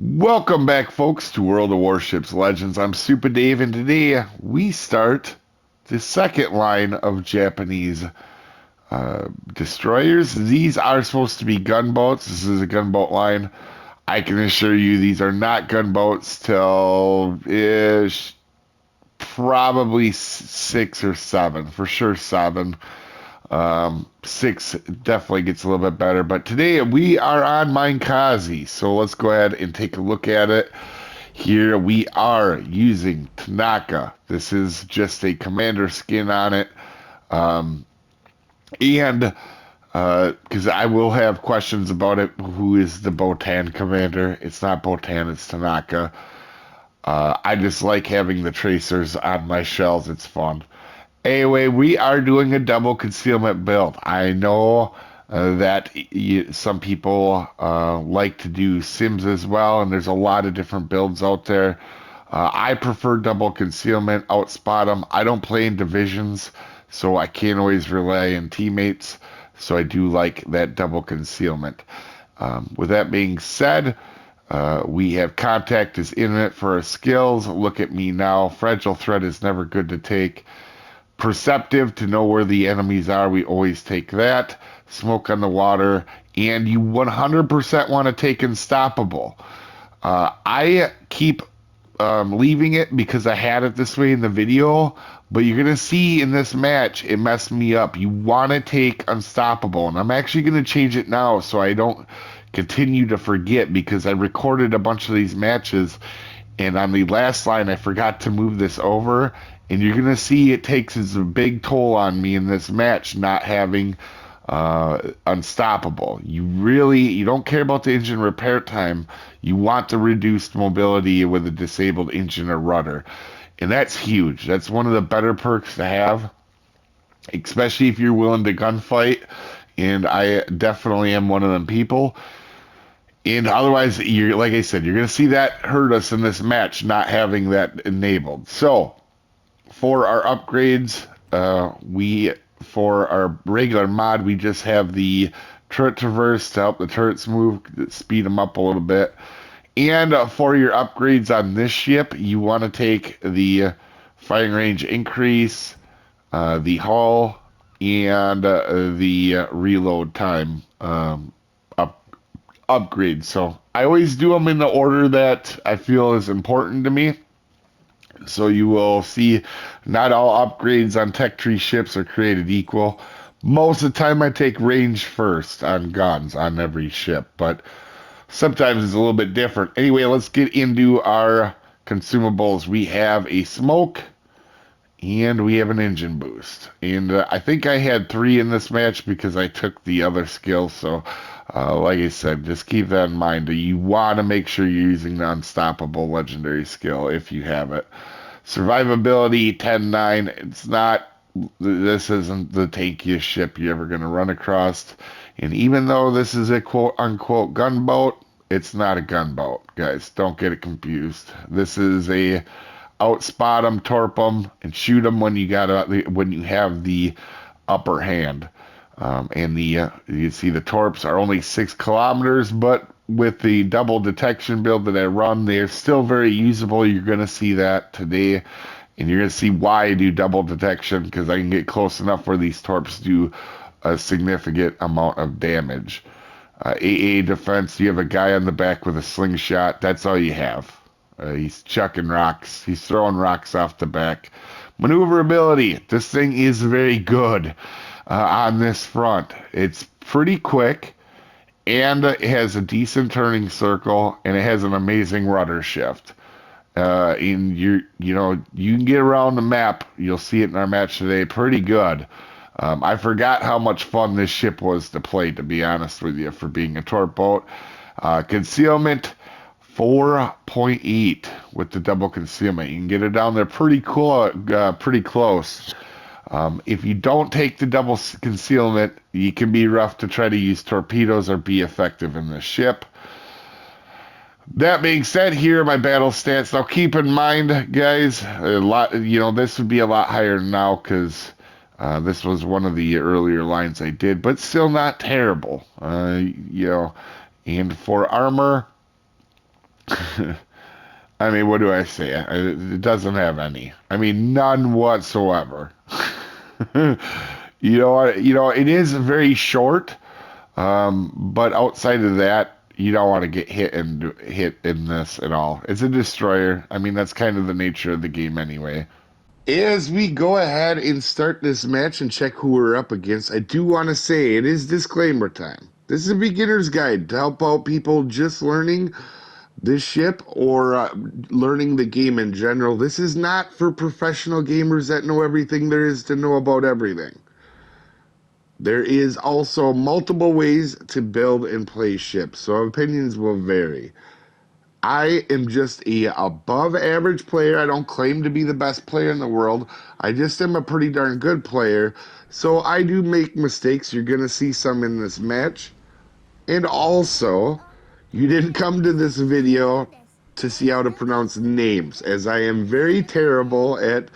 Welcome back, folks, to World of Warships Legends. I'm Soopa-Dave, and today we start the second line of Japanese destroyers. These are supposed to be gunboats. This is a gunboat line. I can assure you these are not gunboats till ish, probably six or seven. For sure, seven. Six definitely gets a little bit better. But today we are on Minekaze, so let's go ahead and take a look at it. Here we are using Tanaka. This is just a commander skin on it. Um, and because I will have questions about it. Who is the Botan commander? It's not Botan, it's Tanaka. I just like having the tracers on my shells. It's fun. Anyway, we are doing a double concealment build. I know that some people like to do Sims as well, and there's a lot of different builds out there. I prefer double concealment, outspot them. I don't play in divisions, so I can't always rely on teammates. So I do like that double concealment. With that being said, we have contact is imminent for our skills. Look at me now. Fragile threat is never good to take. Perceptive to know where the enemies are. We always take that. Smoke on the water. And you 100% want to take unstoppable. I keep leaving it because I had it this way in the video, but you're going to see in this match, it messed me up. You want to take unstoppable, and I'm actually going to change it now so I don't continue to forget because I recorded a bunch of these matches, and on the last line, I forgot to move this over, and you're going to see it takes a big toll on me in this match not having unstoppable. You don't care about the engine repair time. You want the reduced mobility with a disabled engine or rudder. And that's huge. That's one of the better perks to have, especially if you're willing to gunfight. And I definitely am one of them people. And otherwise, you're like I said, you're going to see that hurt us in this match, not having that enabled. So, for our upgrades, for our regular mod, we just have the turret traverse to help the turrets move, speed them up a little bit. And for your upgrades on this ship, you want to take the firing range increase, the hull, and the reload time upgrade. So I always do them in the order that I feel is important to me. So you will see not all upgrades on tech tree ships are created equal. Most of the time I take range first on guns on every ship, but sometimes it's a little bit different. Anyway, let's get into our consumables. We have a smoke and we have an engine boost. And I think I had 3 in this match because I took the other skill. So like I said, just keep that in mind. You want to make sure you're using the unstoppable legendary skill if you have it. Survivability 10-9. It's not, this isn't the tankiest ship you're ever going to run across. And even though this is a quote unquote gunboat, it's not a gunboat, guys. Don't get it confused. This is a outspot them, torp them, and shoot them when you have the upper hand. And you see the torps are only 6 kilometers, but with the double detection build that I run, they're still very usable. You're going to see that today, and you're going to see why I do double detection, because I can get close enough where these torps do a significant amount of damage. AA defense, you have a guy on the back with a slingshot. That's all you have. He's chucking rocks. He's throwing rocks off the back. Maneuverability. This thing is very good on this front. It's pretty quick, and it has a decent turning circle, and it has an amazing rudder shift. And you can get around the map. You'll see it in our match today. Pretty good. I forgot how much fun this ship was to play, to be honest with you, for being a torp boat. Concealment 4.8 with the double concealment. You can get it down there pretty close. If you don't take the double concealment, you can be rough to try to use torpedoes or be effective in the ship. That being said, here are my battle stats. Now keep in mind, guys, this would be a lot higher now because this was one of the earlier lines I did, but still not terrible. And for armor, I mean, what do I say? It doesn't have any. I mean, none whatsoever. It is very short, but outside of that, you don't want to get hit in this at all. It's a destroyer. I mean, that's kind of the nature of the game anyway. As we go ahead and start this match and check who we're up against, I do want to say it is disclaimer time. This is a beginner's guide to help out people just learning this ship or learning the game in general. This is not for professional gamers that know everything there is to know about everything. There is also multiple ways to build and play ships, so opinions will vary. I am just a above average player. I don't claim to be the best player in the world. I just am a pretty darn good player. So I do make mistakes. You're going to see some in this match. And also, you didn't come to this video to see how to pronounce names, as I am very terrible at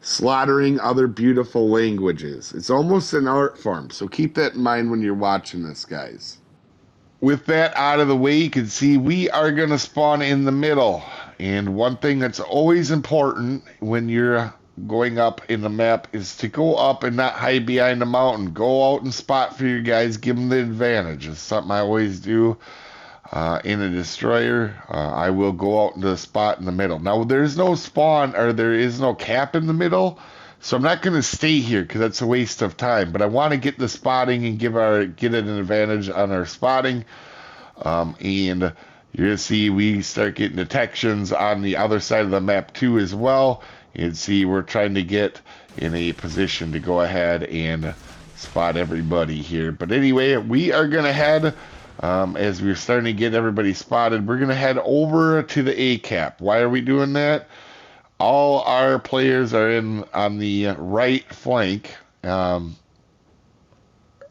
slaughtering other beautiful languages. It's almost an art form, so keep that in mind when you're watching this, guys. With that out of the way, you can see we are going to spawn in the middle. And one thing that's always important when you're going up in the map is to go up and not hide behind the mountain. Go out and spot for your guys. Give them the advantage. It's something I always do in a destroyer. I will go out into the spot in the middle. Now, there's no spawn or there is no cap in the middle. So I'm not going to stay here because that's a waste of time. But I want to get the spotting and get it an advantage on our spotting. And you're going to see we start getting detections on the other side of the map too as well. You can see we're trying to get in a position to go ahead and spot everybody here. But anyway, we are going to head, as we're starting to get everybody spotted, we're going to head over to the A cap. Why are we doing that? All our players are on the right flank, are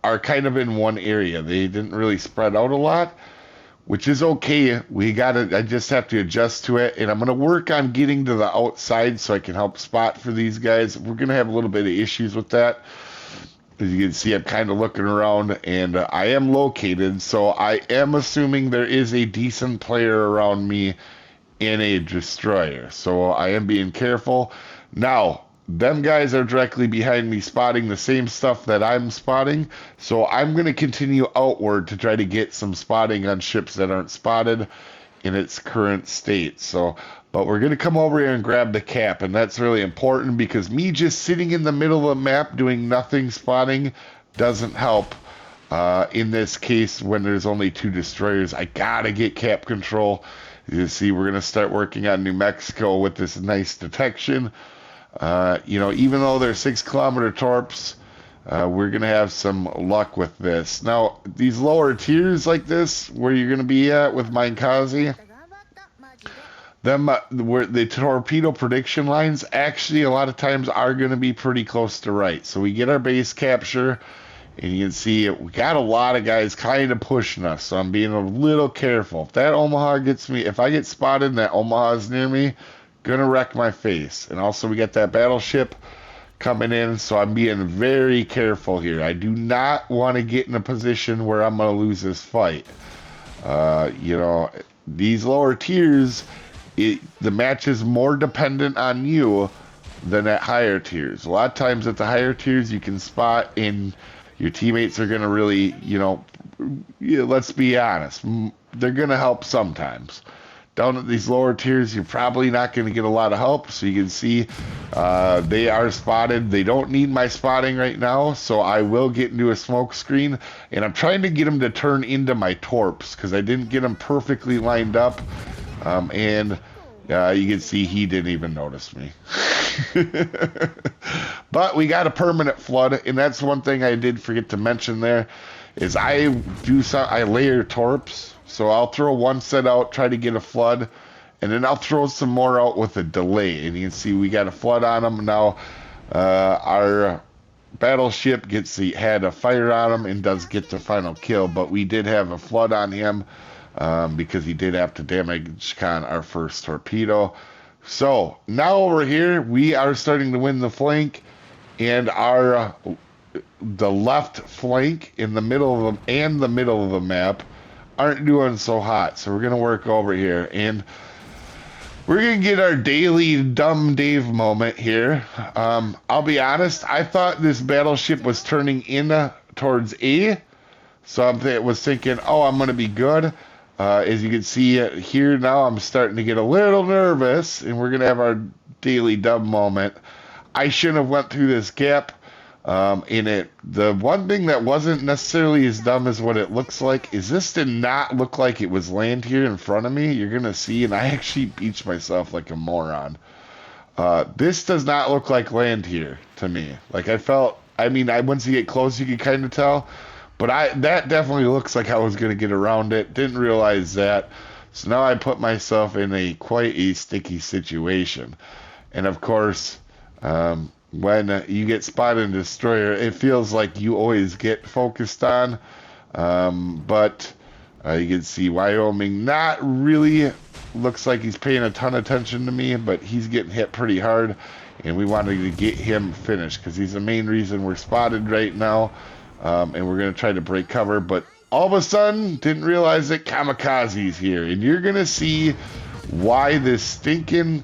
kind of in one area. They didn't really spread out a lot, which is okay. I just have to adjust to it, and I'm going to work on getting to the outside so I can help spot for these guys. We're going to have a little bit of issues with that. As you can see, I'm kind of looking around, and I am located, so I am assuming there is a decent player around me in a destroyer, so I am being careful. Now, them guys are directly behind me spotting the same stuff that I'm spotting, so I'm going to continue outward to try to get some spotting on ships that aren't spotted in its current state. But we're going to come over here and grab the cap, and that's really important because me just sitting in the middle of the map doing nothing spotting doesn't help. In this case, when there's only 2 destroyers, I gotta get cap control. You see, we're going to start working on New Mexico with this nice detection. Even though they're 6-kilometer torps, we're going to have some luck with this. Now, these lower tiers like this, where you're going to be at with Minekaze, where the torpedo prediction lines actually a lot of times are going to be pretty close to right. So we get our base capture, and you can see we got a lot of guys kind of pushing us, so I'm being a little careful. If that Omaha gets me, if I get spotted and that Omaha's near me, gonna wreck my face. And also we got that battleship coming in, so I'm being very careful here. I do not want to get in a position where I'm gonna lose this fight. These lower tiers, the match is more dependent on you than at higher tiers. A lot of times at the higher tiers you can spot in. Your teammates are going to really, let's be honest, they're going to help sometimes. Down at these lower tiers, you're probably not going to get a lot of help. So you can see they are spotted. They don't need my spotting right now, so I will get into a smoke screen. And I'm trying to get them to turn into my torps because I didn't get them perfectly lined up. You can see he didn't even notice me. But we got a permanent flood, and that's one thing I did forget to mention there, is I layer torps. So I'll throw one set out, try to get a flood, and then I'll throw some more out with a delay. And you can see we got a flood on them. Now our battleship had a fire on him and does get the final kill, but we did have a flood on him because he did have to damage con our first torpedo. So now over here we are starting to win the flank, and the left flank in the middle of the map aren't doing so hot. So we're going to work over here. And we're going to get our daily Dumb Dave moment here. I'll be honest, I thought this battleship was turning in towards A. So I was thinking, oh, I'm going to be good. As you can see here now, I'm starting to get a little nervous. And we're going to have our daily dumb moment. I shouldn't have went through this gap. In it, the one thing that wasn't necessarily as dumb as what it looks like is this did not look like it was land here in front of me. You're gonna see, and I actually beached myself like a moron. This does not look like land here to me. Like I mean, once you get close, you can kind of tell, but that definitely looks like I was gonna get around it. Didn't realize that, so now I put myself in quite a sticky situation, and of course. When you get spotted in destroyer, it feels like you always get focused on. But you can see Wyoming not really looks like he's paying a ton of attention to me, but he's getting hit pretty hard, and we wanted to get him finished because he's the main reason we're spotted right now, and we're going to try to break cover. But all of a sudden, didn't realize that Kamikaze's here, and you're going to see why this stinking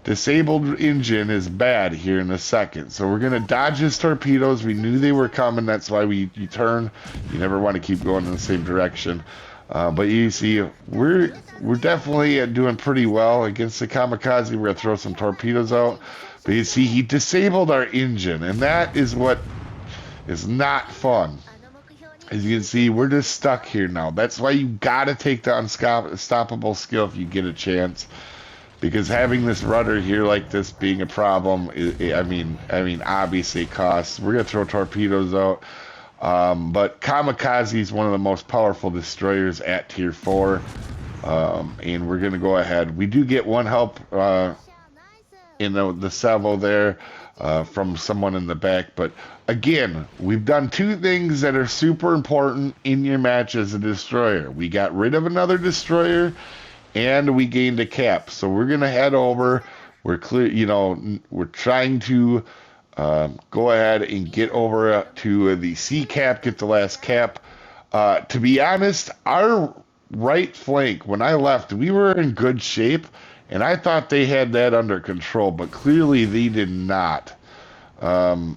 disabled engine is bad here in a second. So we're gonna dodge his torpedoes. We knew they were coming. That's why you turn. You never want to keep going in the same direction. But you see, we're definitely doing pretty well against the Kamikaze. We're gonna throw some torpedoes out. But you see, he disabled our engine, and that is what is not fun. As you can see, we're just stuck here now. That's why you gotta take the unstoppable skill if you get a chance. Because having this rudder here like this being a problem, I mean, obviously it costs. We're gonna throw torpedoes out, but Kamikaze is one of the most powerful destroyers at Tier 4, and we're gonna go ahead. We do get one help in the salvo there from someone in the back, but again, we've done two things that are super important in your match as a destroyer. We got rid of another destroyer. And we gained a cap, so we're gonna head over. We're clear, we're trying to go ahead and get over to the C cap, get the last cap. To be honest, our right flank, when I left, we were in good shape, and I thought they had that under control, but clearly they did not. And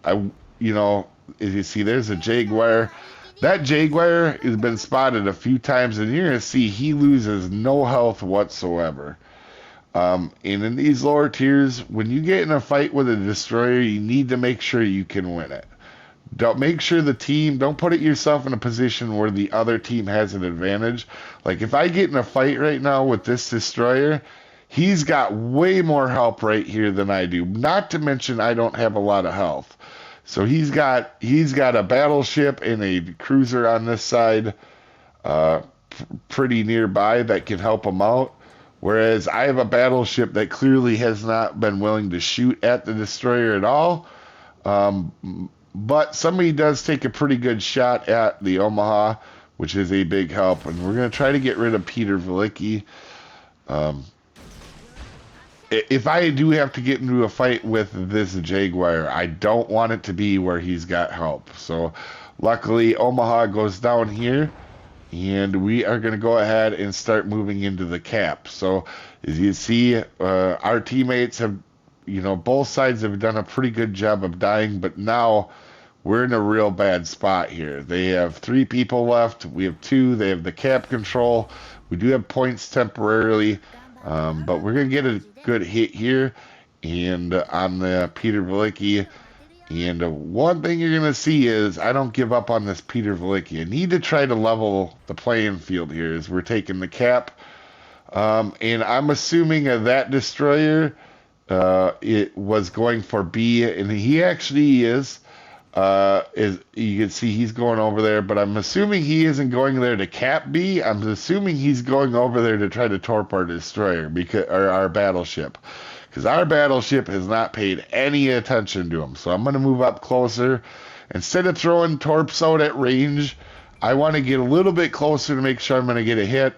as you see, there's a Jaguar. That Jaguar has been spotted a few times, and you're going to see he loses no health whatsoever. And in these lower tiers, when you get in a fight with a destroyer, you need to make sure you can win it. Don't put yourself in a position where the other team has an advantage. Like if I get in a fight right now with this destroyer, he's got way more help right here than I do. Not to mention I don't have a lot of health. So he's got a battleship and a cruiser on this side pretty nearby that can help him out. Whereas I have a battleship that clearly has not been willing to shoot at the destroyer at all. But somebody does take a pretty good shot at the Omaha, which is a big help. And we're going to try to get rid of Peter Velicki. If I do have to get into a fight with this Jaguar, I don't want it to be where he's got help. So luckily Omaha goes down here, and we are going to go ahead and start moving into the cap. So as you see, our teammates have, both sides have done a pretty good job of dying, but now we're in a real bad spot here. They have 3 people left. We have 2. They have the cap control. We do have points temporarily. But we're going to get a good hit here and on the Peter Velicki. And one thing you're going to see is I don't give up on this Peter Velicki. I need to try to level the playing field here as we're taking the cap. And I'm assuming that destroyer it was going for B, and he actually is. You can see he's going over there, but I'm assuming he isn't going there to cap B. I'm assuming he's going over there to try to torp our destroyer or our battleship, because our battleship has not paid any attention to him. So I'm going to move up closer. Instead of throwing torps out at range, I want to get a little bit closer to make sure I'm going to get a hit.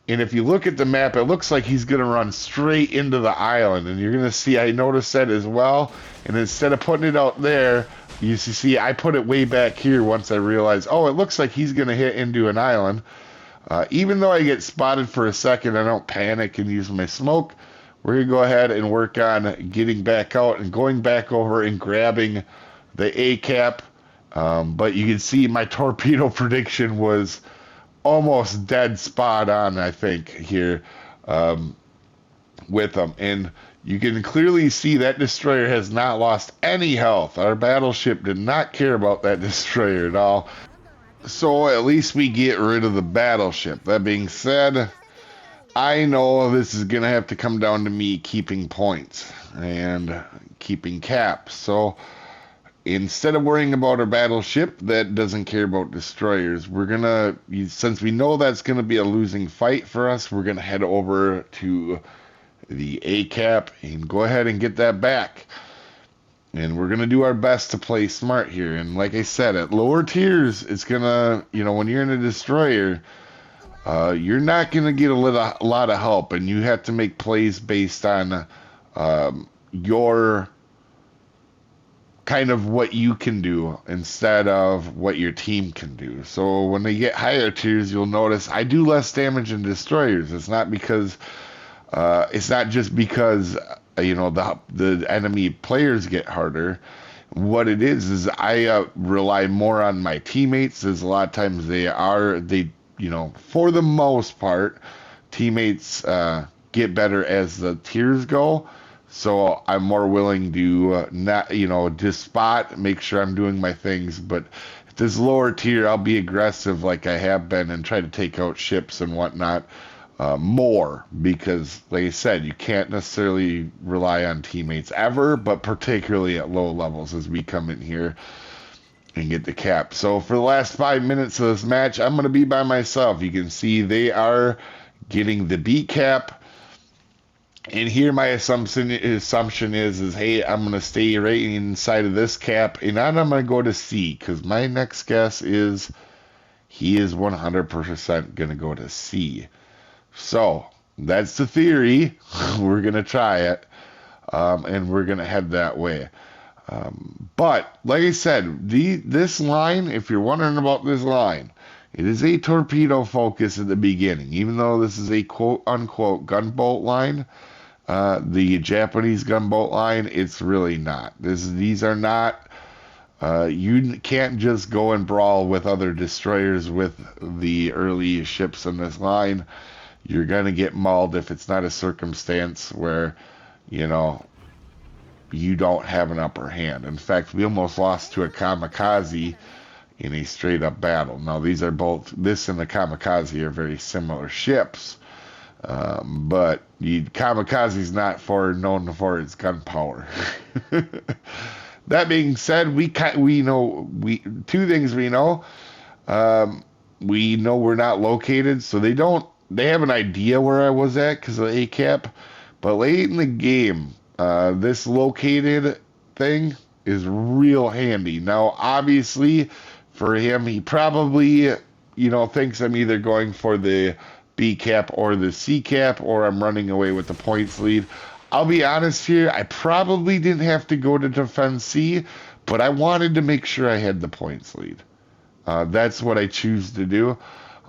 And if you look at the map, it looks like he's going to run straight into the island, and you're going to see I noticed that as well. And instead of putting it out there, you see I put it way back here once I realized, oh, it looks like he's going to hit into an island. Even though I get spotted for a second, I don't panic and use my smoke. We're going to go ahead and work on getting back out and going back over and grabbing the A cap. But you can see my torpedo prediction was almost dead spot on, I think, here with them. And you can clearly see that destroyer has not lost any health. Our battleship did not care about that destroyer at all. So at least we get rid of the battleship. That being said, I know this is going to have to come down to me keeping points and keeping caps. So instead of worrying about our battleship that doesn't care about destroyers, we're going to, since we know that's going to be a losing fight for us, we're going to head over to the A cap and go ahead and get that back. And we're going to do our best to play smart here. And like I said, at lower tiers, it's going to, when you're in a destroyer, you're not going to get a lot of help. And you have to make plays based on your kind of what you can do instead of what your team can do. So when they get higher tiers, you'll notice I do less damage in destroyers. It's not because, it's not just because the enemy players get harder. What it is I rely more on my teammates. As a lot of times for the most part, teammates get better as the tiers go. So I'm more willing to just spot, make sure I'm doing my things. But at this lower tier, I'll be aggressive like I have been and try to take out ships and whatnot. More, because like I said, you can't necessarily rely on teammates ever, but particularly at low levels as we come in here and get the cap. So for the last 5 minutes of this match, I'm going to be by myself. You can see they are getting the B cap, and here my assumption is hey, I'm going to stay right inside of this cap, and then I'm going to go to C, because my next guess is he is 100% going to go to C. So that's the theory. We're going to try it, and we're going to head that way. But like I said, this line, if you're wondering about this line, it is a torpedo focus at the beginning. Even though this is a quote-unquote gunboat line, the Japanese gunboat line, it's really not. These are not... you can't just go and brawl with other destroyers with the early ships in this line. You're going to get mauled if it's not a circumstance where, you don't have an upper hand. In fact, we almost lost to a kamikaze in a straight-up battle. Now, this and the kamikaze are very similar ships, but kamikaze is not known for its gunpowder. That being said, two things we know. We know we're not located, so they have an idea where I was at because of the ACAP, but late in the game, this located thing is real handy. Now, obviously, for him, he probably, thinks I'm either going for the B cap or the C cap, or I'm running away with the points lead. I'll be honest here, I probably didn't have to go to defend C, but I wanted to make sure I had the points lead. That's what I choose to do.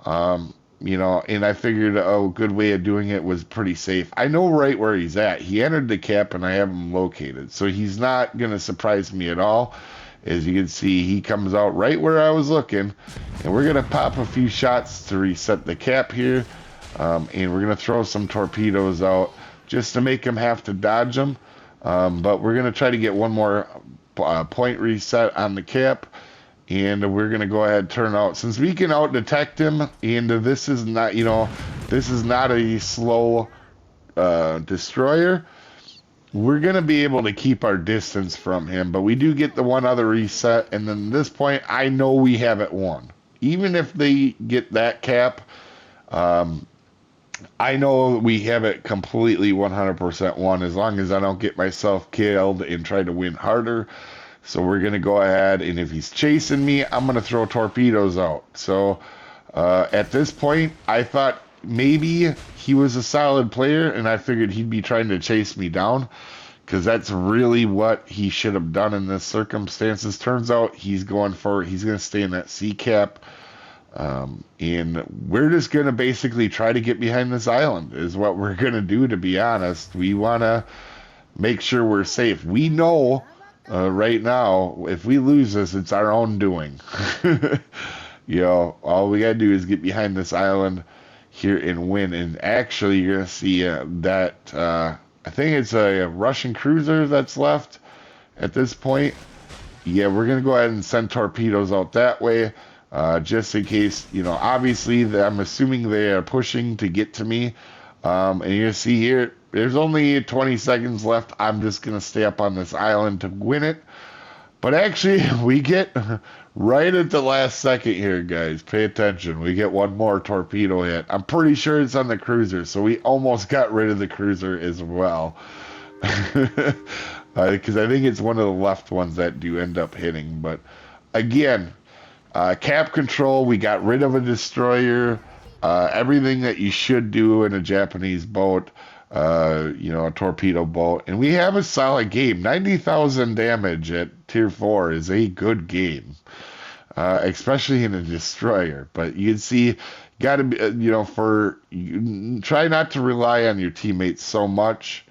And I figured a good way of doing it was pretty safe. I know right where he's at. He entered the cap, and I have him located. So he's not going to surprise me at all. As you can see, he comes out right where I was looking. And we're going to pop a few shots to reset the cap here. And we're going to throw some torpedoes out just to make him have to dodge them. But we're going to try to get one more point reset on the cap. And we're going to go ahead and turn out, since we can out detect him, and this is not, this is not a slow destroyer, we're going to be able to keep our distance from him. But we do get the one other reset, and then at this point, I know we have it won. Even if they get that cap, I know we have it completely 100% won, as long as I don't get myself killed and try to win harder. So we're going to go ahead, and if he's chasing me, I'm going to throw torpedoes out. So at this point, I thought maybe he was a solid player, and I figured he'd be trying to chase me down, because that's really what he should have done in this circumstances. Turns out he's going to stay in that C cap. And we're just going to basically try to get behind this island, is what we're going to do, to be honest. We want to make sure we're safe. We know right now, if we lose this, it's our own doing. You know, all we got to do is get behind this island here and win. And actually, you're going to see that I think it's a Russian cruiser that's left at this point. Yeah, we're going to go ahead and send torpedoes out that way. Just in case, you know, obviously I'm assuming they are pushing to get to me. And you see here, there's only 20 seconds left. I'm just going to stay up on this island to win it. But actually, we get right at the last second here, guys. Pay attention. We get one more torpedo hit. I'm pretty sure it's on the cruiser, so we almost got rid of the cruiser as well. Because I think it's one of the left ones that do end up hitting. But again, cap control, we got rid of a destroyer, everything that you should do in a Japanese boat, you know, a torpedo boat. And we have a solid game. 90,000 damage at tier 4 is a good game, especially in a destroyer. But you can see, got to be, you know, try not to rely on your teammates so much.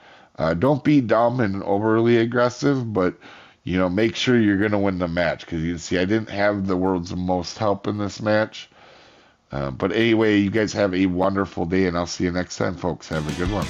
Don't be dumb and overly aggressive, but you know, make sure you're going to win the match, because you can see I didn't have the world's most help in this match. But anyway, you guys have a wonderful day, and I'll see you next time, folks. Have a good one.